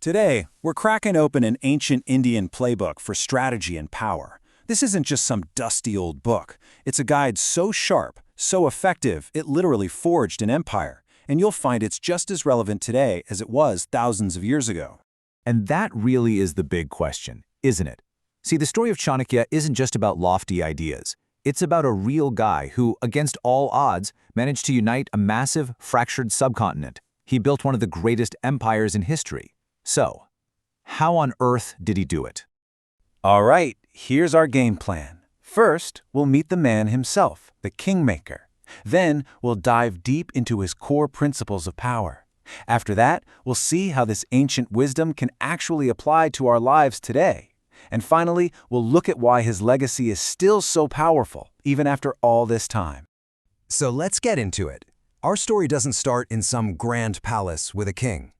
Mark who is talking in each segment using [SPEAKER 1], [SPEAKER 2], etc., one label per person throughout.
[SPEAKER 1] Today, we're cracking open an ancient Indian playbook for strategy and power. This isn't just some dusty old book. It's a guide so sharp, so effective, it literally forged an empire. And you'll find it's just as relevant today as it was thousands of years ago.
[SPEAKER 2] And that really is the big question, isn't it? See, the story of Chanakya isn't just about lofty ideas. It's about a real guy who, against all odds, managed to unite a massive, fractured subcontinent. He built one of the greatest empires in history. So, how on earth did he do it?
[SPEAKER 1] All right, here's our game plan. First, we'll meet the man himself, the kingmaker. Then, we'll dive deep into his core principles of power. After that, we'll see how this ancient wisdom can actually apply to our lives today. And finally, we'll look at why his legacy is still so powerful, even after all this time.
[SPEAKER 3] So let's get into it. Our story doesn't start in some grand palace with a king.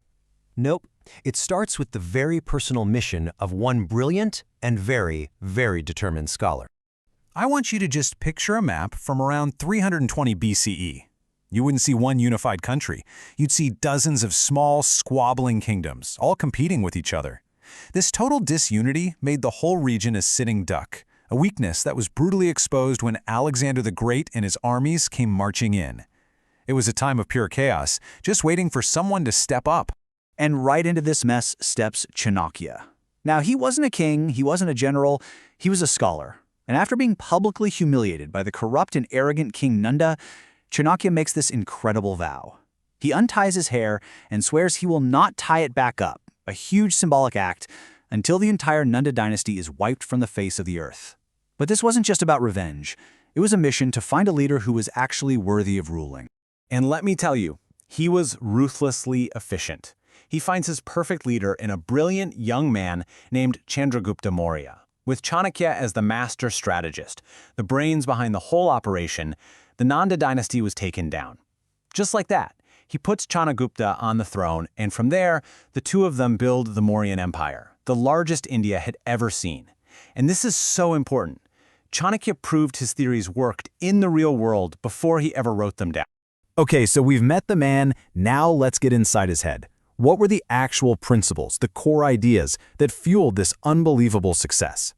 [SPEAKER 3] Nope, it starts with the very personal mission of one brilliant and very, very determined scholar.
[SPEAKER 4] I want you to just picture a map from around 320 BCE. You wouldn't see one unified country. You'd see dozens of small, squabbling kingdoms, all competing with each other. This total disunity made the whole region a sitting duck, a weakness that was brutally exposed when Alexander the Great and his armies came marching in. It was a time of pure chaos, just waiting for someone to step up.
[SPEAKER 5] And right into this mess steps Chanakya. Now, he wasn't a king, he wasn't a general, he was a scholar. And after being publicly humiliated by the corrupt and arrogant King Nanda, Chanakya makes this incredible vow. He unties his hair and swears he will not tie it back up, a huge symbolic act, until the entire Nanda dynasty is wiped from the face of the earth. But this wasn't just about revenge. It was a mission to find a leader who was actually worthy of ruling.
[SPEAKER 1] And let me tell you, he was ruthlessly efficient. He finds his perfect leader in a brilliant young man named Chandragupta Maurya. With Chanakya as the master strategist, the brains behind the whole operation, the Nanda dynasty was taken down. Just like that, he puts Chandragupta on the throne, and from there, the two of them build the Mauryan Empire, the largest India had ever seen. And this is so important. Chanakya proved his theories worked in the real world before he ever wrote them down.
[SPEAKER 2] Okay, so we've met the man, now let's get inside his head. What were the actual principles, the core ideas that fueled this unbelievable success?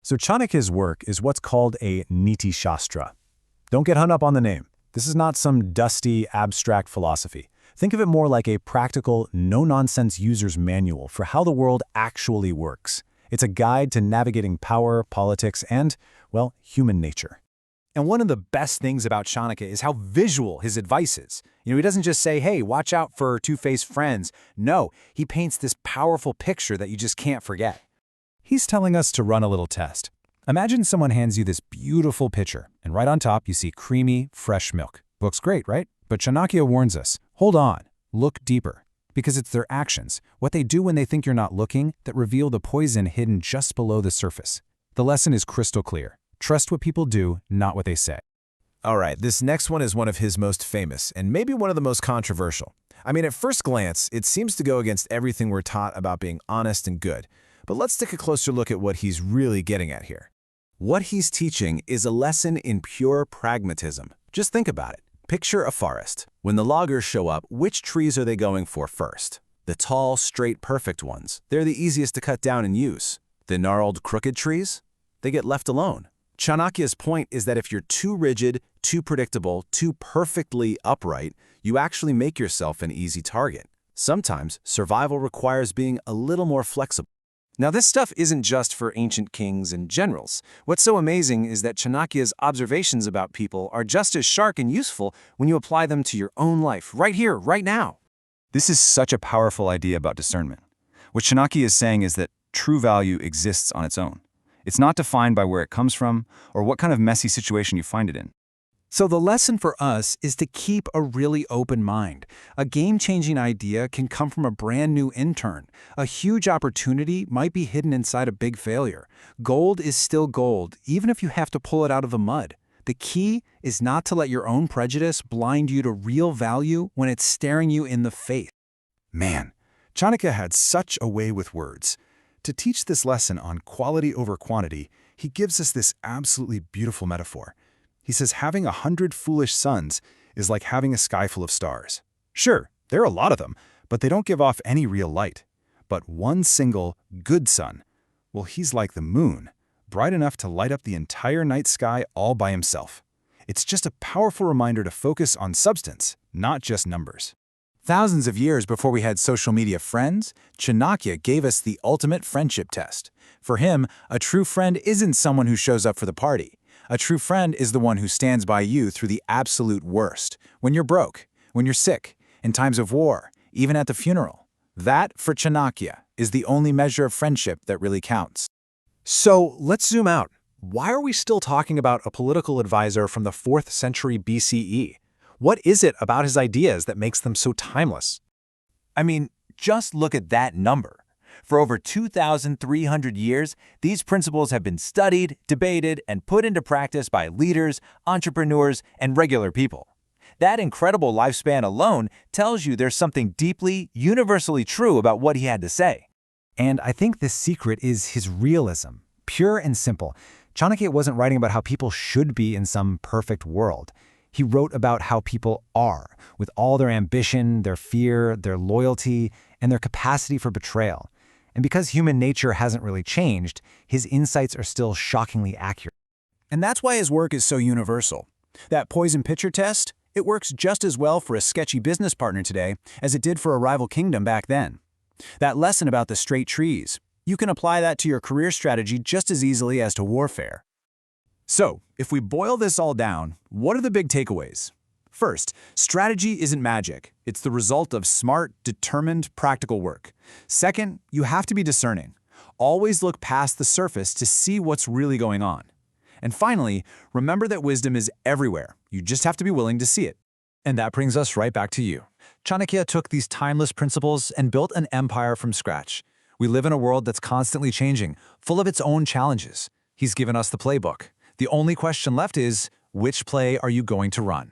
[SPEAKER 6] So Chanakya's work is what's called a Niti Shastra. Don't get hung up on the name. This is not some dusty, abstract philosophy. Think of it more like a practical, no-nonsense user's manual for how the world actually works. It's a guide to navigating power, politics, and, well, human nature. And one of the best things about Chanakya is how visual his advice is. He doesn't just say, hey, watch out for two-faced friends. No, he paints this powerful picture that you just can't forget. He's telling us to run a little test. Imagine someone hands you this beautiful pitcher, and right on top you see creamy, fresh milk. Looks great, right? But Chanakya warns us, hold on, look deeper. Because it's their actions, what they do when they think you're not looking, that reveal the poison hidden just below the surface. The lesson is crystal clear. Trust what people do, not what they say.
[SPEAKER 3] All right, this next one is one of his most famous, and maybe one of the most controversial. I mean, at first glance, it seems to go against everything we're taught about being honest and good. But let's take a closer look at what he's really getting at here. What he's teaching is a lesson in pure pragmatism. Just think about it. Picture a forest. When the loggers show up, which trees are they going for first? The tall, straight, perfect ones. They're the easiest to cut down and use. The gnarled, crooked trees? They get left alone. Chanakya's point is that if you're too rigid, too predictable, too perfectly upright, you actually make yourself an easy target. Sometimes, survival requires being a little more flexible. Now, this stuff isn't just for ancient kings and generals. What's so amazing is that Chanakya's observations about people are just as sharp and useful when you apply them to your own life, right here, right now.
[SPEAKER 6] This is such a powerful idea about discernment. What Chanakya is saying is that true value exists on its own. It's not defined by where it comes from or what kind of messy situation you find it in.
[SPEAKER 4] So the lesson for us is to keep a really open mind. A game-changing idea can come from a brand new intern. A huge opportunity might be hidden inside a big failure. Gold is still gold, even if you have to pull it out of the mud. The key is not to let your own prejudice blind you to real value when it's staring you in the face.
[SPEAKER 6] Man, Chanakya had such a way with words. To teach this lesson on quality over quantity, he gives us this absolutely beautiful metaphor. He says having 100 foolish sons is like having a sky full of stars. Sure, there are a lot of them, but they don't give off any real light.
[SPEAKER 4] But one single, good sun, well, he's like the moon, bright enough to light up the entire night sky all by himself. It's just a powerful reminder to focus on substance, not just numbers. Thousands of years before we had social media friends, Chanakya gave us the ultimate friendship test. For him, a true friend isn't someone who shows up for the party. A true friend is the one who stands by you through the absolute worst, when you're broke, when you're sick, in times of war, even at the funeral. That, for Chanakya, is the only measure of friendship that really counts.
[SPEAKER 6] So let's zoom out. Why are we still talking about a political advisor from the 4th century BCE? What is it about his ideas that makes them so timeless?
[SPEAKER 2] I mean, just look at that number. For over 2,300 years, these principles have been studied, debated, and put into practice by leaders, entrepreneurs, and regular people. That incredible lifespan alone tells you there's something deeply, universally true about what he had to say.
[SPEAKER 6] And I think the secret is his realism, pure and simple. Chanakya wasn't writing about how people should be in some perfect world. He wrote about how people are, with all their ambition, their fear, their loyalty, and their capacity for betrayal. And because human nature hasn't really changed, his insights are still shockingly accurate.
[SPEAKER 5] And that's why his work is so universal. That poison pitcher test, it works just as well for a sketchy business partner today as it did for a rival kingdom back then. That lesson about the straight trees, you can apply that to your career strategy just as easily as to warfare. So, if we boil this all down, what are the big takeaways? First, strategy isn't magic. It's the result of smart, determined, practical work. Second, you have to be discerning. Always look past the surface to see what's really going on. And finally, remember that wisdom is everywhere. You just have to be willing to see it.
[SPEAKER 6] And that brings us right back to you. Chanakya took these timeless principles and built an empire from scratch. We live in a world that's constantly changing, full of its own challenges. He's given us the playbook. The only question left is, which play are you going to run?